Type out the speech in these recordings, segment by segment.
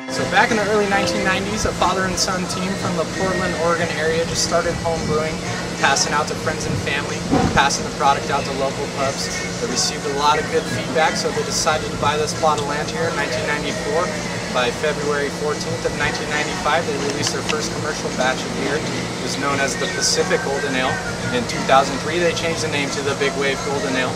So back in the early 1990s, a father and son team from the Portland, Oregon area just started home brewing, passing out to friends and family, passing the product out to local pubs. They received a lot of good feedback, so they decided to buy this plot of land here in 1994. By February 14th of 1995, they released their first commercial batch of beer. It was known as the Pacific Golden Ale. In 2003, they changed the name to the Big Wave Golden Ale.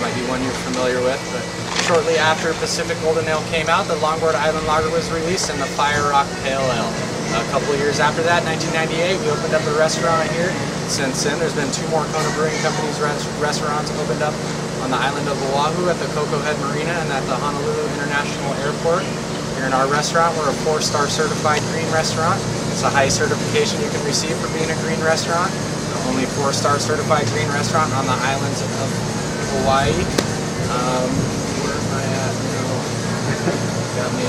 Might be one you're familiar with, but shortly after Pacific Golden Ale came out, the Longboard Island Lager was released and the Fire Rock Pale Ale. A couple of years after that, 1998, we opened up a restaurant here. Since then, there's been 2 more Kona Brewing Company's restaurants opened up on the island of Oahu at the Cocoa Head Marina and at the Honolulu International Airport. Here in our restaurant, we're a 4-star certified green restaurant. It's the highest certification you can receive for being a green restaurant. The only 4-star certified green restaurant on the islands of Hawaii. Where am I at now? Got me.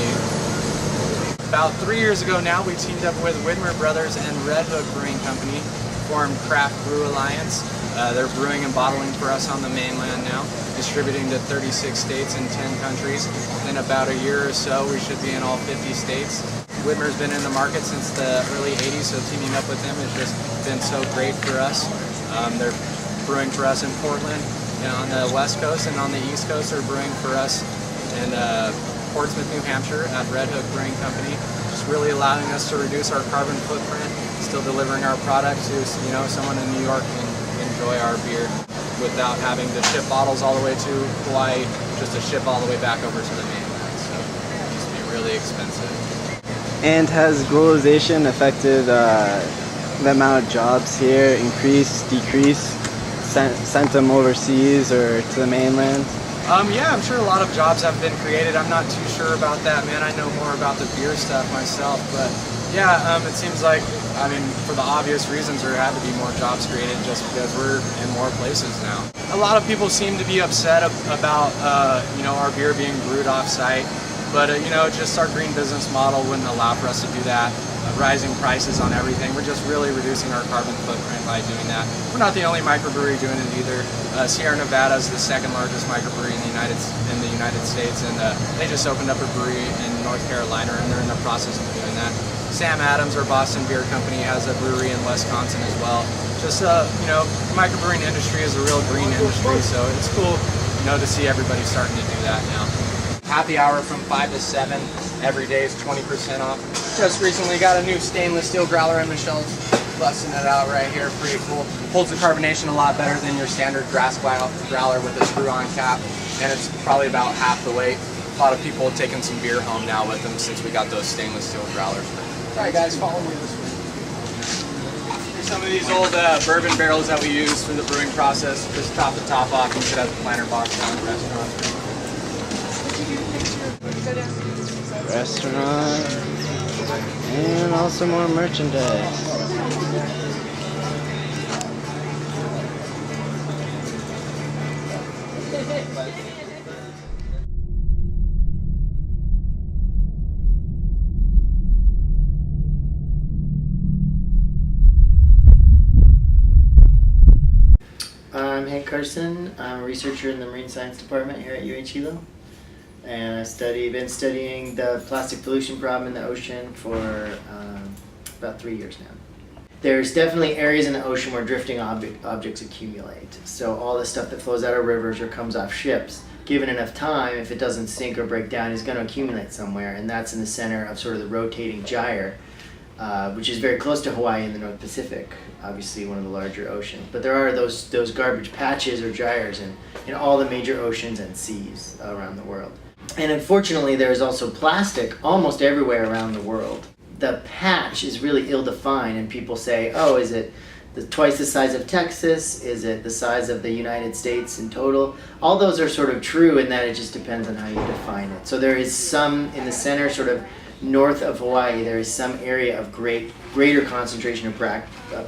About 3 years ago now, we teamed up with Widmer Brothers and Red Hook Brewing Company, formed Craft Brew Alliance. They're brewing and bottling for us on the mainland now, distributing to 36 states and 10 countries. In about a year or so, we should be in all 50 states. Widmer's been in the market since the early 80s, so teaming up with them has just been so great for us. They're brewing for us in Portland and on the West Coast, and on the East Coast they're brewing for us in Portsmouth, New Hampshire at Red Hook Brewing Company. Just really allowing us to reduce our carbon footprint, still delivering our product to someone in New York and enjoy our beer without having to ship bottles all the way to Hawaii, just to ship all the way back over to the mainland. So it used to be really expensive. And has globalization affected the amount of jobs here, increased, decreased, sent them overseas or to the mainland? Yeah, I'm sure a lot of jobs have been created. I'm not too sure about that, man. I know more about the beer stuff myself, but yeah, it seems like, for the obvious reasons, there had to be more jobs created just because we're in more places now. A lot of people seem to be upset about, our beer being brewed off-site, but, just our green business model wouldn't allow for us to do that. Rising prices on everything. We're just really reducing our carbon footprint by doing that. We're not the only microbrewery doing it either. Sierra Nevada is the 2nd largest microbrewery in the United States, and they just opened up a brewery in North Carolina, and they're in the process of doing that. Sam Adams, our Boston Beer Company, has a brewery in Wisconsin as well. Just the microbrewing industry is a real green industry, so it's cool, to see everybody starting to do that now. Happy hour from 5 to 7. Every day is 20% off. Just recently got a new stainless steel growler and Michelle's busting it out right here. Pretty cool. Holds the carbonation a lot better than your standard grass growler with a screw-on cap, and it's probably about half the weight. A lot of people have taken some beer home now with them since we got those stainless steel growlers. Alright guys, follow me this way. Here's some of these old bourbon barrels that we use for the brewing process. Just top the top off and should have the planter box down the restaurant. Restaurant, and also more merchandise. I'm Hank Carson. I'm a researcher in the Marine Science Department here at UH Hilo. And I've been studying the plastic pollution problem in the ocean for about 3 years now. There's definitely areas in the ocean where drifting objects accumulate. So all the stuff that flows out of rivers or comes off ships, given enough time, if it doesn't sink or break down, is going to accumulate somewhere, and that's in the center of sort of the rotating gyre, which is very close to Hawaii in the North Pacific, obviously one of the larger oceans. But there are those garbage patches or gyres in all the major oceans and seas around the world. And unfortunately, there is also plastic almost everywhere around the world. The patch is really ill-defined, and people say, oh, is it twice the size of Texas? Is it the size of the United States in total? All those are sort of true in that it just depends on how you define it. So there is some in the center, sort of north of Hawaii, there is some area of greater concentration of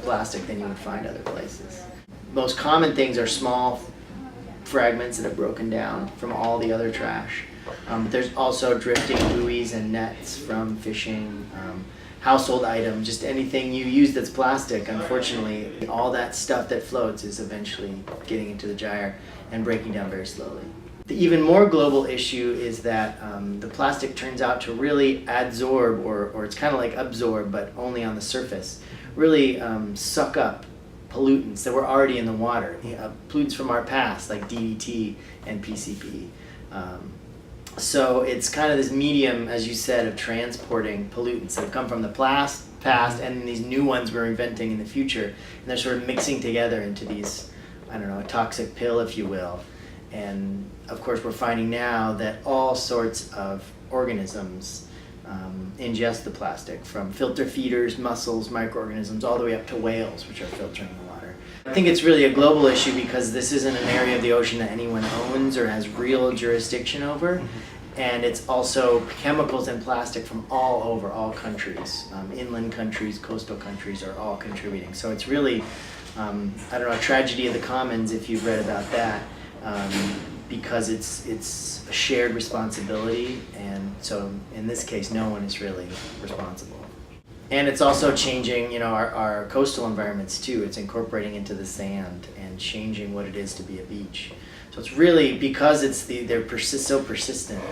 plastic than you would find other places. Most common things are small fragments that have broken down from all the other trash. There's also drifting buoys and nets from fishing, household items, just anything you use that's plastic. Unfortunately, all that stuff that floats is eventually getting into the gyre and breaking down very slowly. The even more global issue is that the plastic turns out to really adsorb, or it's kind of like absorb, but only on the surface, really suck up pollutants that were already in the water, pollutants from our past like DDT and PCB. So it's kind of this medium, as you said, of transporting pollutants that have come from the past, and these new ones we're inventing in the future, and they're sort of mixing together into these, I don't know, a toxic pill, if you will. And of course we're finding now that all sorts of organisms ingest the plastic, from filter feeders, mussels, microorganisms, all the way up to whales, which are filtering the water. I think it's really a global issue because this isn't an area of the ocean that anyone owns or has real jurisdiction over. And it's also chemicals and plastic from all over, all countries. Inland countries, coastal countries are all contributing. So it's really, I don't know, a tragedy of the commons if you've read about that, because it's a shared responsibility, and so in this case no one is really responsible. And it's also changing, you know, our coastal environments too. It's incorporating into the sand and changing what it is to be a beach. So it's really, because they're so persistent,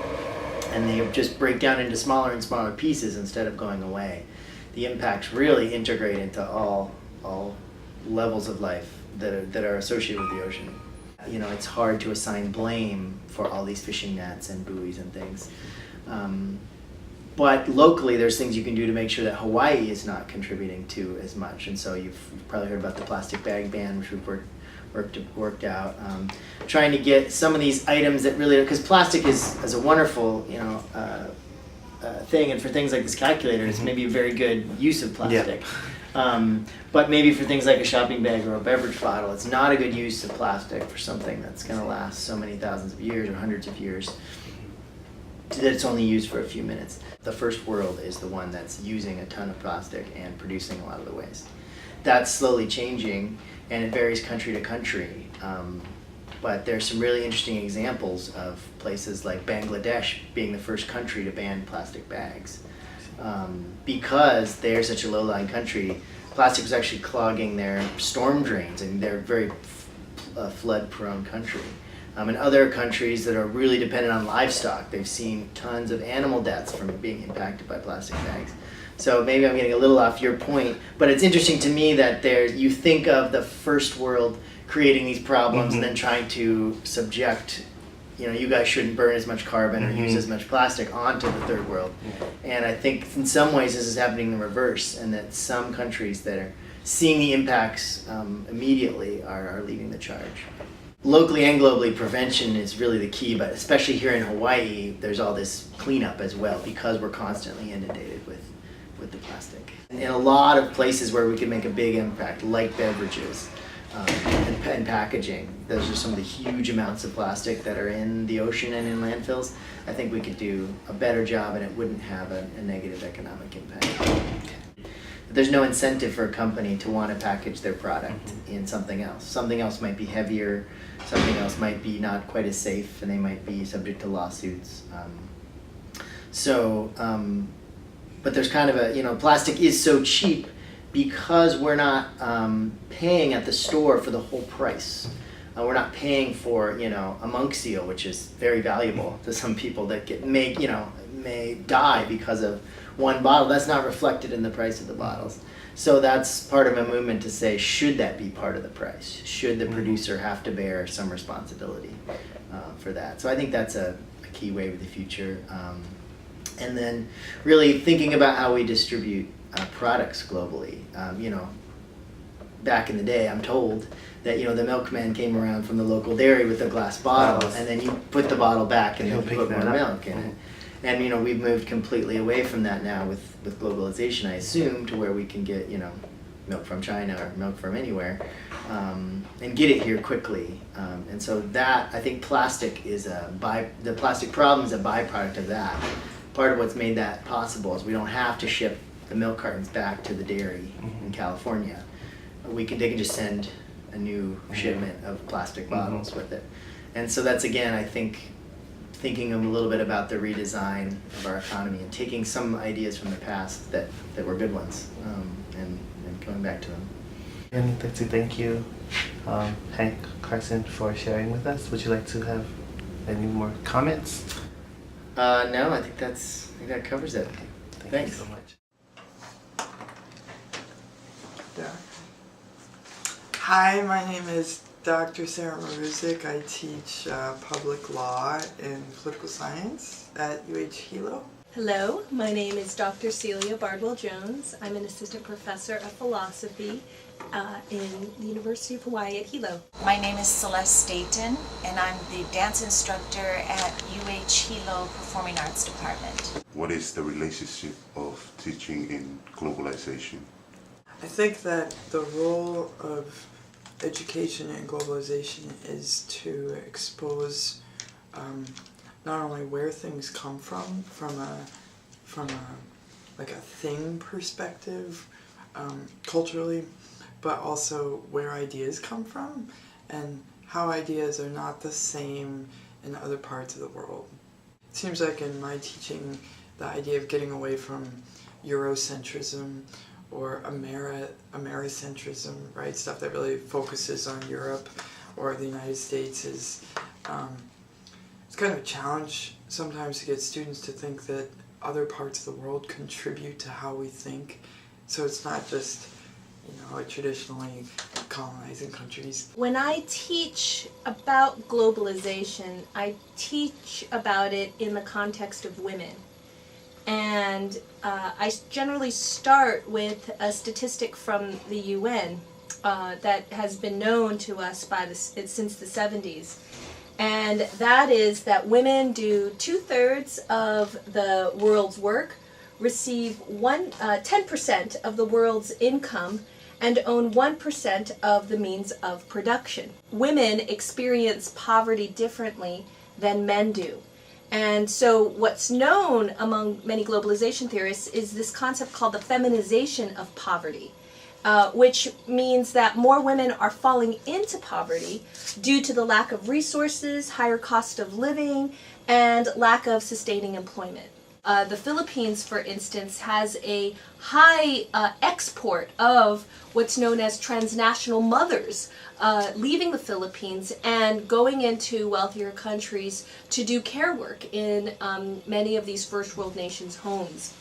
and they just break down into smaller and smaller pieces instead of going away. The impacts really integrate into all levels of life that are associated with the ocean. You know, it's hard to assign blame for all these fishing nets and buoys and things. But locally, there's things you can do to make sure that Hawaii is not contributing to as much. And so you've probably heard about the plastic bag ban, which we've worked out. Trying to get some of these items that really, because plastic is a wonderful, you know, thing, and for things like this calculator, it's maybe a very good use of plastic. Yeah. But maybe for things like a shopping bag or a beverage bottle, it's not a good use of plastic for something that's going to last so many thousands of years or hundreds of years, that it's only used for a few minutes. The first world is the one that's using a ton of plastic and producing a lot of the waste. That's slowly changing, and it varies country to country. But there's some really interesting examples of places like Bangladesh being the first country to ban plastic bags. Because they're such a low-lying country, plastic was actually clogging their storm drains, and they're a very flood-prone country. In other countries that are really dependent on livestock, they've seen tons of animal deaths from being impacted by plastic bags. So maybe I'm getting a little off your point, but it's interesting to me that you think of the first world creating these problems and then trying to subject, you know, you guys shouldn't burn as much carbon or use as much plastic onto the third world. And I think in some ways this is happening in reverse, and that some countries that are seeing the impacts immediately are leading the charge. Locally and globally, prevention is really the key, but especially here in Hawaii, there's all this cleanup as well, because we're constantly inundated with the plastic. In a lot of places where we can make a big impact, like beverages and packaging, those are some of the huge amounts of plastic that are in the ocean and in landfills. I think we could do a better job, and it wouldn't have a negative economic impact. There's no incentive for a company to want to package their product in something else. Something else might be heavier, something else might be not quite as safe, and they might be subject to lawsuits. But there's kind of a, you know, plastic is so cheap because we're not paying at the store for the whole price. We're not paying for, you know, a monk seal, which is very valuable to some people that may die because of one bottle. That's not reflected in the price of the bottles. So that's part of a movement to say, should that be part of the price? Should the producer have to bear some responsibility for that? So I think that's a key wave of the future. And then really thinking about how we distribute products globally. You know, back in the day, I'm told that, you know, the milkman came around from the local dairy with a glass bottle, and then you put the bottle back and then you put more milk in it. And, you know, we've moved completely away from that now with globalization, I assume, to where we can get, you know, milk from China or milk from anywhere, and get it here quickly. And so that, I think plastic is the plastic problem is a byproduct of that. Part of what's made that possible is we don't have to ship the milk cartons back to the dairy in California. They can just send a new shipment of plastic bottles with it. And so that's, again, I think, thinking a little bit about the redesign of our economy and taking some ideas from the past that were good ones, and going back to them. And I'd like to thank you, Hank Carson, for sharing with us. Would you like to have Any more comments? No, I think that covers it. Thank you so much. Hi, my name is Dr. Sarah Maruzic. I teach public law and political science at Hilo. Hello, my name is Dr. Celia Bardwell-Jones. I'm an assistant professor of philosophy in the University of Hawaii at Hilo. My name is Celeste Dayton, and I'm the dance instructor at Hilo Performing Arts Department. What is the relationship of teaching in globalization? I think that the role of education and globalization is to expose not only where things come from a like a thing perspective culturally, but also where ideas come from and how ideas are not the same in other parts of the world. It seems like in my teaching, the idea of getting away from Eurocentrism or Americentrism, right, stuff that really focuses on Europe or the United States is it's kind of a challenge sometimes to get students to think that other parts of the world contribute to how we think. So it's not just, like traditionally colonizing countries. When I teach about globalization, I teach about it in the context of women. And I generally start with a statistic from the UN that has been known to us since the 70s. And that is that women do 2/3 of the world's work, receive 10% of the world's income, and own 1% of the means of production. Women experience poverty differently than men do. And so what's known among many globalization theorists is this concept called the feminization of poverty, which means that more women are falling into poverty due to the lack of resources, higher cost of living, and lack of sustaining employment. The Philippines, for instance, has a high export of what's known as transnational mothers leaving the Philippines and going into wealthier countries to do care work in many of these first world nations' homes.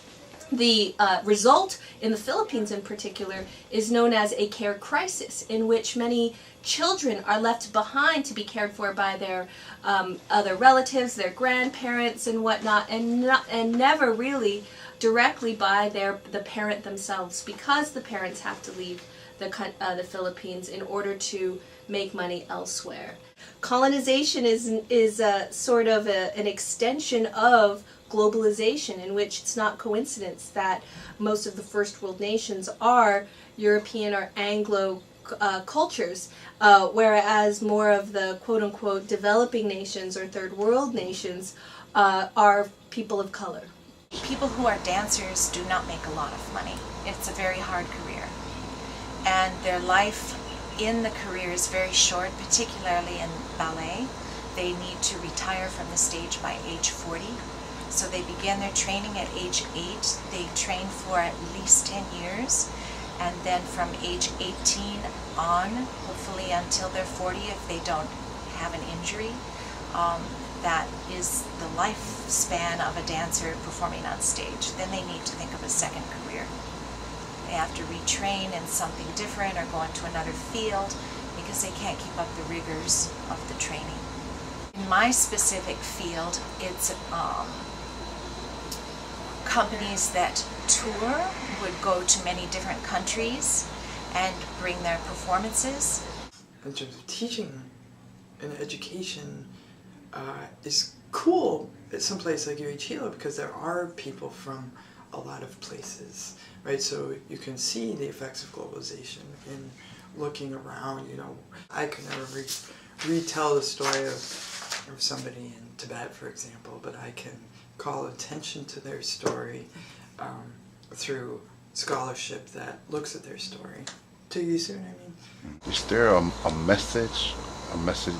The result in the Philippines in particular is known as a care crisis, in which many children are left behind to be cared for by their other relatives, their grandparents and whatnot, and never really directly by the parent themselves, because the parents have to leave the Philippines in order to make money elsewhere. Colonization is a sort of an extension of globalization, in which it's not coincidence that most of the first world nations are European or Anglo cultures, whereas more of the quote-unquote developing nations or third world nations are people of color. People who are dancers do not make a lot of money. It's a very hard career. And their life in the career is very short, particularly in ballet. They need to retire from the stage by age 40. So they begin their training at age 8. They train for at least 10 years. And then from age 18 on, hopefully until they're 40 if they don't have an injury. That is the lifespan of a dancer performing on stage. Then they need to think of a second career. They have to retrain in something different or go into another field because they can't keep up the rigors of the training. In my specific field, it's companies that tour would go to many different countries and bring their performances. In terms of teaching and education, is cool at some place like Hilo because there are people from a lot of places, right? So you can see the effects of globalization in looking around. I could never retell the story of somebody in Tibet, for example, but I can call attention to their story through scholarship that looks at their story. Do you see what I mean? Is there a message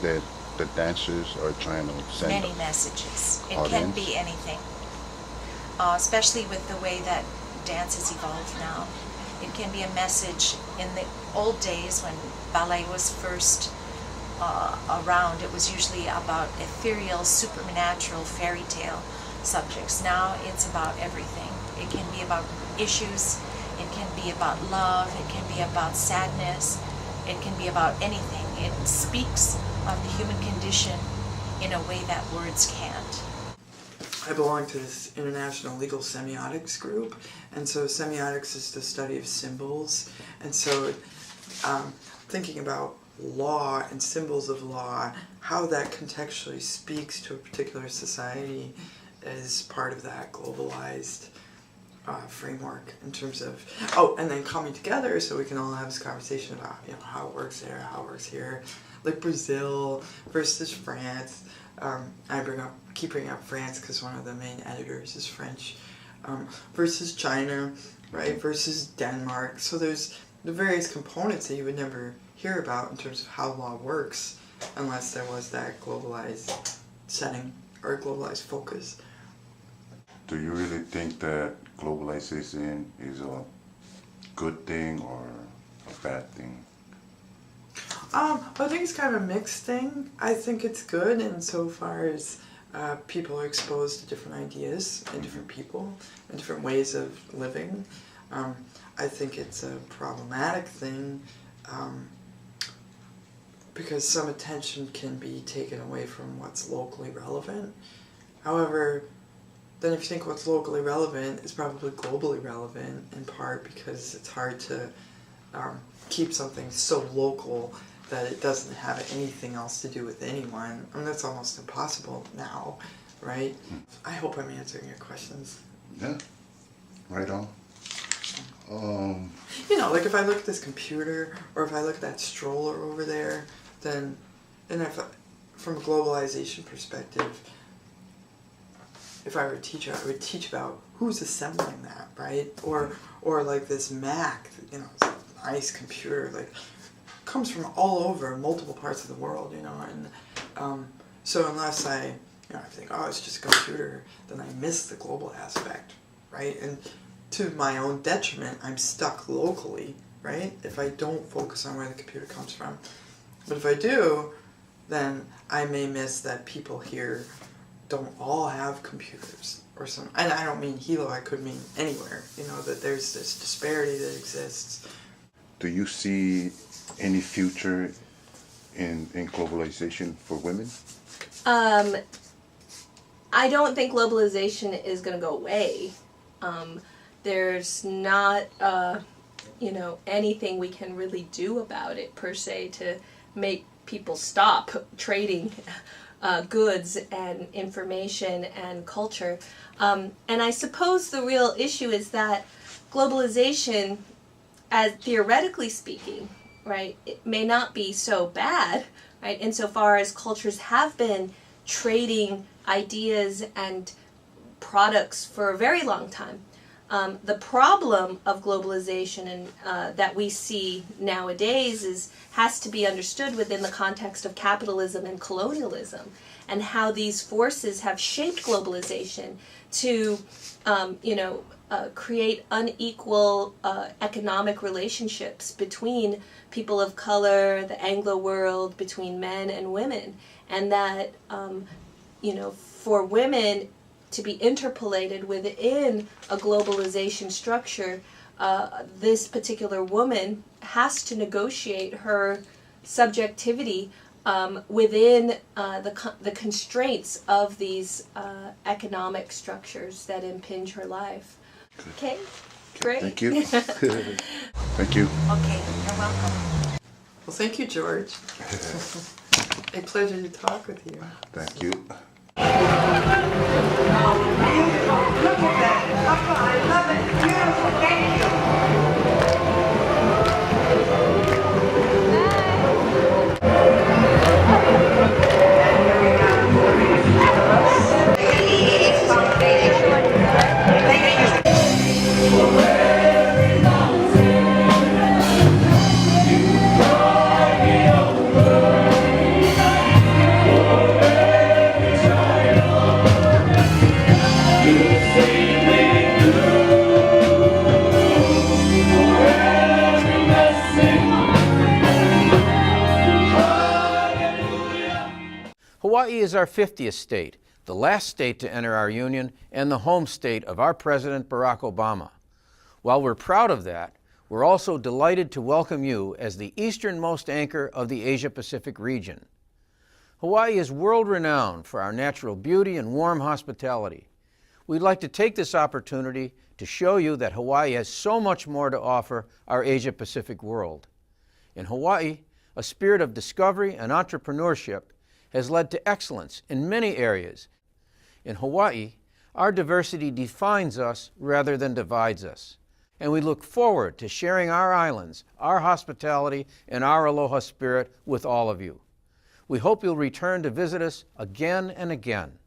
that the dancers are trying to send? Many messages. It audience? can be anything, especially with the way that dance has evolved now. It can be a message in the old days when ballet was first around, it was usually about ethereal, supernatural, fairy tale subjects. Now it's about everything. It can be about issues, it can be about love, it can be about sadness, it can be about anything. It speaks of the human condition in a way that words can't. I belong to this international legal semiotics group, and so semiotics is the study of symbols, and so thinking about law and symbols of law, how that contextually speaks to a particular society is part of that globalized framework in terms of, and then coming together so we can all have this conversation about how it works there, how it works here, like Brazil versus France. I keep bringing up France because one of the main editors is French, versus China, right, versus Denmark. So there's the various components that you would never hear about in terms of how law works unless there was that globalized setting or globalized focus. Do you really think that globalization is a good thing or a bad thing? I think it's kind of a mixed thing. I think it's good insofar as people are exposed to different ideas and different people and different ways of living. I think it's a problematic thing because some attention can be taken away from what's locally relevant. However, then if you think what's locally relevant is probably globally relevant, in part because it's hard to keep something so local that it doesn't have anything else to do with anyone. I mean, that's almost impossible now, right? I hope I'm answering your questions. Yeah, right on. Like if I look at this computer, or if I look at that stroller over there, then, and if from a globalization perspective, if I were a teacher, I would teach about who's assembling that, right? Or like this Mac, it's a nice computer, like, comes from all over, multiple parts of the world, and so unless I think, it's just a computer, then I miss the global aspect, right? And to my own detriment, I'm stuck locally, right? If I don't focus on where the computer comes from. But if I do, then I may miss that people here don't all have computers or something. And I don't mean Hilo, I could mean anywhere, that there's this disparity that exists. Do you see any future in globalization for women? I don't think globalization is going to go away. There's not, anything we can really do about it per se to make people stop trading goods and information and culture. And I suppose the real issue is that globalization, as theoretically speaking, right, it may not be so bad, right, insofar as cultures have been trading ideas and products for a very long time. The problem of globalization and that we see nowadays has to be understood within the context of capitalism and colonialism, and how these forces have shaped globalization to, create unequal economic relationships between people of color, the Anglo world, between men and women, and that, for women to be interpolated within a globalization structure, this particular woman has to negotiate her subjectivity within the constraints of these economic structures that impinge her life. Okay, great. Thank you. Thank you. Okay, you're welcome. Well, thank you, George. A pleasure to talk with you. Thank you. Look at that. I love it. Beautiful. Thank you. Hawaii is our 50th state, the last state to enter our union, and the home state of our President Barack Obama. While we're proud of that, we're also delighted to welcome you as the easternmost anchor of the Asia-Pacific region. Hawaii is world-renowned for our natural beauty and warm hospitality. We'd like to take this opportunity to show you that Hawaii has so much more to offer our Asia-Pacific world. In Hawaii, a spirit of discovery and entrepreneurship has led to excellence in many areas. In Hawaii, our diversity defines us rather than divides us. And we look forward to sharing our islands, our hospitality, and our aloha spirit with all of you. We hope you'll return to visit us again and again.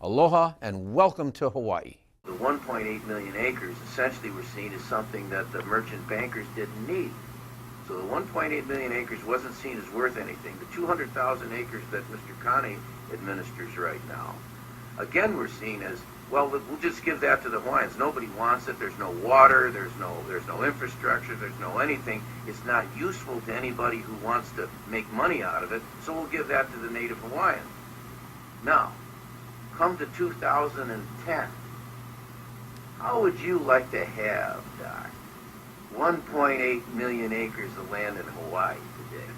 Aloha and welcome to Hawaii. The 1.8 million acres essentially were seen as something that the merchant bankers didn't need. So the 1.8 million acres wasn't seen as worth anything. The 200,000 acres that Mr. Kane administers right now, again, we're seen as, well, we'll just give that to the Hawaiians. Nobody wants it. There's no water. There's no infrastructure. There's no anything. It's not useful to anybody who wants to make money out of it. So we'll give that to the native Hawaiians. Now, come to 2010. How would you like to have, Doc, 1.8 million acres of land in Hawaii today?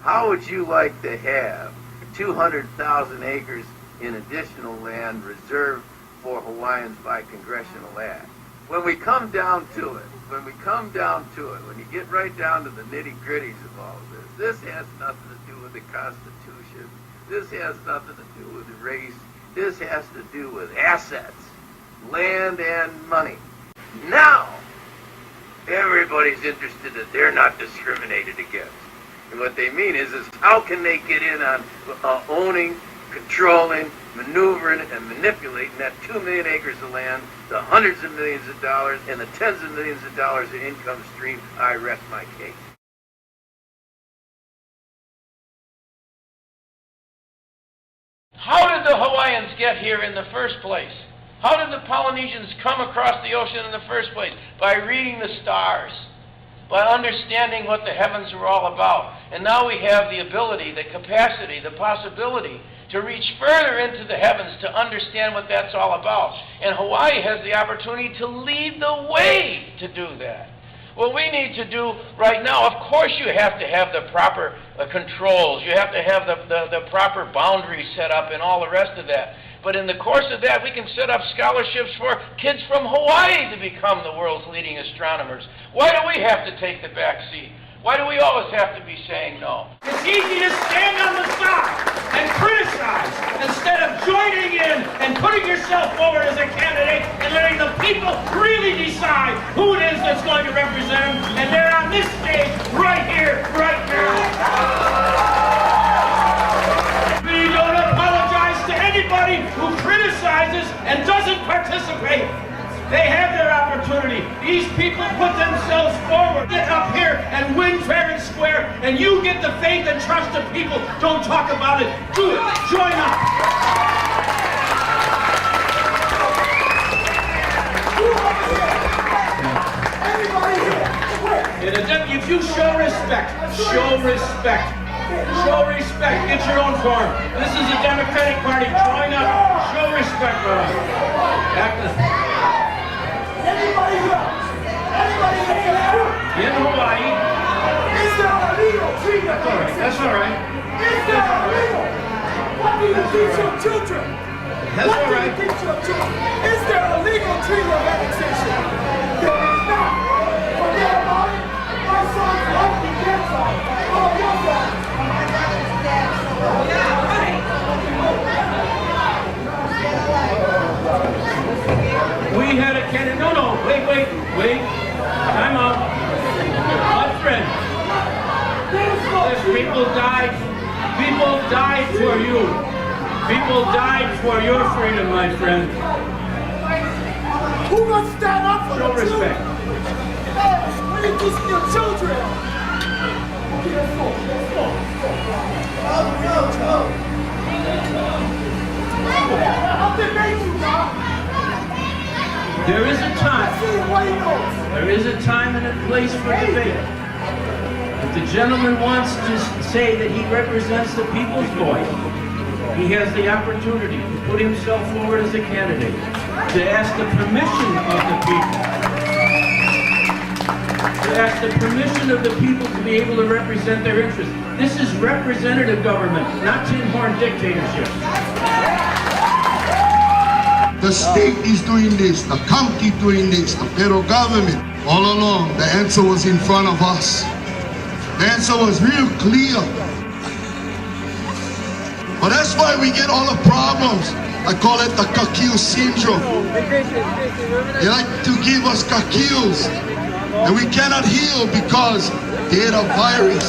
How would you like to have 200,000 acres in additional land reserved for Hawaiians by congressional act? When we come down to it, when you get right down to the nitty-gritties of all of this has nothing to do with the Constitution. This has nothing to do with race. This has to do with assets, land and money. Now, everybody's interested that they're not discriminated against. And what they mean is how can they get in on owning, controlling, maneuvering, and manipulating that 2 million acres of land, the hundreds of millions of dollars, and the tens of millions of dollars of income stream. I rest my case. How did the Hawaiians get here in the first place? How did the Polynesians come across the ocean in the first place? By reading the stars, by understanding what the heavens were all about. And now we have the ability, the capacity, the possibility to reach further into the heavens to understand what that's all about. And Hawaii has the opportunity to lead the way to do that. What we need to do right now, of course you have to have the proper controls, you have to have the proper boundaries set up and all the rest of that. But in the course of that, we can set up scholarships for kids from Hawaii to become the world's leading astronomers. Why do we have to take the back seat? Why do we always have to be saying no? It's easy to stand on the side and criticize instead of joining in and putting yourself forward as a candidate and letting the people really decide who it is that's going to represent them. And they're on this stage right here, right now. We don't apologize to anybody who criticizes and doesn't participate. They have their opportunity. These people put themselves forward. Get up here and win fair and square, and you get the faith and trust of people. Don't talk about it. Do it. Join up. If you show respect, show respect. Show respect. Get your own form. This is a Democratic Party. Join up. Show respect, brother. In Hawaii. Is there illegal treatment? That's all right. Is there illegal? What do you teach your children? That's all right. What do you teach your children? Is there illegal treatment of annexation? There is not. Forget about it. My son's life depends on it. Oh, your God. We had a candidate. No, wait. Time out. My friend. People died for you. People died for your freedom, my friend. Who gonna stand up for Show the respect. Hey, what are you teaching your children? Okay, let's go. I'll debate you, Doc. There is a time and a place for debate. If the gentleman wants to say that he represents the people's voice, he has the opportunity to put himself forward as a candidate, to ask the permission of the people, to ask the permission of the people to be able to represent their interests. This is representative government, not tin horn dictatorship. The state is doing this, the county doing this, the federal government. All along, the answer was in front of us. The answer was real clear. But that's why we get all the problems. I call it the Kakil syndrome. They like to give us Kakils, and we cannot heal because they had a virus.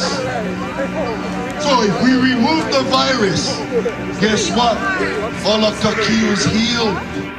So if we remove the virus, guess what? All the Kakils heal.